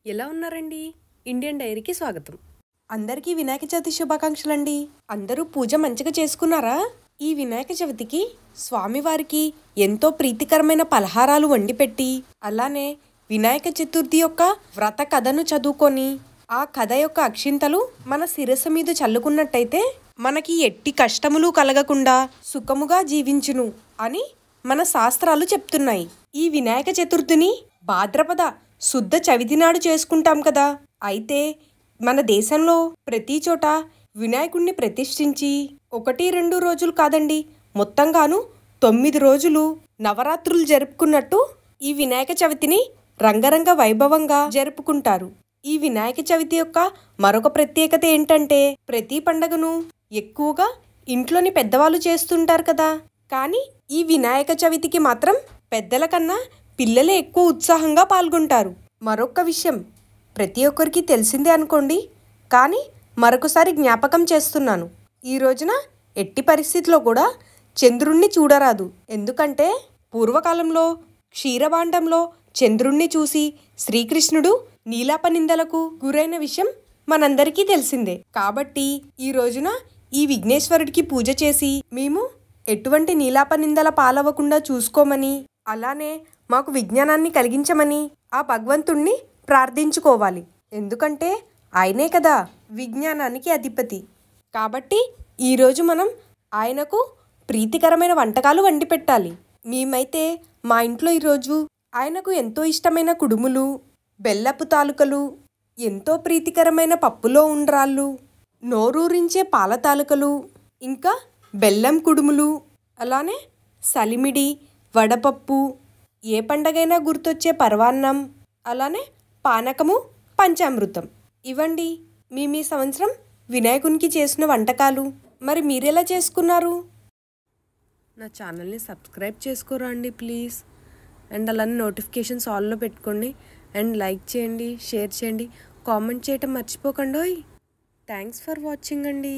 ఎలా ఉన్నారండి? ఇండియన్ డైరీకి స్వాగతం. అందరికీ వినాయక చవితి శుభాకాంక్షలండి. అందరూ పూజ మంచిగా చేసుకున్నారా? ఈ వినాయక చవితికి స్వామివారికి ఎంతో ప్రీతికరమైన పలహారాలు వండిపెట్టి, అలానే వినాయక చతుర్థి యొక్క వ్రత కథను చదువుకొని, ఆ కథ యొక్క అక్షింతలు మన శిరస్సు మీద చల్లుకున్నట్టయితే మనకి ఎట్టి కష్టములు కలగకుండా సుఖముగా జీవించును అని మన శాస్త్రాలు చెప్తున్నాయి. ఈ వినాయక చతుర్థిని భాద్రపద శుద్ధ చవితి నాడు చేసుకుంటాం కదా. అయితే మన దేశంలో ప్రతి చోట వినాయకుడిని ప్రతిష్ఠించి 1-2 రోజులు కాదండి, మొత్తంగాను 9 రోజులు నవరాత్రులు జరుపుకున్నట్టు ఈ వినాయక చవితిని రంగరంగ వైభవంగా జరుపుకుంటారు. ఈ వినాయక చవితి యొక్క మరొక ప్రత్యేకత ఏంటంటే, ప్రతి పండగను ఎక్కువగా ఇంట్లోని పెద్దవాళ్ళు చేస్తుంటారు కదా. కానీ ఈ వినాయక చవితికి మాత్రం పెద్దల కన్నా పిల్లలే ఎక్కువ ఉత్సాహంగా పాల్గొంటారు. మరొక విషయం ప్రతి ఒక్కరికి తెలిసిందే అనుకోండి, కానీ మరొకసారి జ్ఞాపకం చేస్తున్నాను. ఈ రోజున ఎట్టి పరిస్థితిలో కూడా చంద్రుణ్ణి చూడరాదు. ఎందుకంటే పూర్వకాలంలో క్షీరభాండంలో చంద్రుణ్ణి చూసి శ్రీకృష్ణుడు నీలాపనిందలకు గురైన విషయం మనందరికీ తెలిసిందే. కాబట్టి ఈ రోజున ఈ విఘ్నేశ్వరుడికి పూజ చేసి మేము ఎటువంటి నీలాపనిందల పాలవ్వకుండా చూసుకోమని, అలానే మాకు విజ్ఞానాన్ని కలిగించమని ఆ భగవంతుణ్ణి ప్రార్థించుకోవాలి. ఎందుకంటే ఆయనే కదా విజ్ఞానానికి అధిపతి. కాబట్టి ఈరోజు మనం ఆయనకు ప్రీతికరమైన వంటకాలు వండి పెట్టాలి. మేమైతే మా ఇంట్లో ఈరోజు ఆయనకు ఎంతో ఇష్టమైన కుడుములు, బెల్లపు తాలూకలు, ఎంతో ప్రీతికరమైన పప్పులో ఉండ్రాళ్ళు, నోరూరించే పాల తాలూకలు, ఇంకా బెల్లం కుడుములు, అలానే సలిమిడి, వడపప్పు, ఏ పండగైనా గుర్తొచ్చే పరవాన్నం, అలానే పానకము, పంచామృతం ఇవ్వండి మీ సంవత్సరం వినాయకునికి చేసిన వంటకాలు. మరి మీరెలా చేసుకున్నారు? నా ఛానల్ని సబ్స్క్రైబ్ చేసుకోరా అండి ప్లీజ్. అండ్ అలానే నోటిఫికేషన్స్ ఆల్లో పెట్టుకోండి. అండ్ లైక్ చేయండి, షేర్ చేయండి, కామెంట్ చేయటం మర్చిపోకండి. థ్యాంక్స్ ఫర్ వాచింగ్ అండి.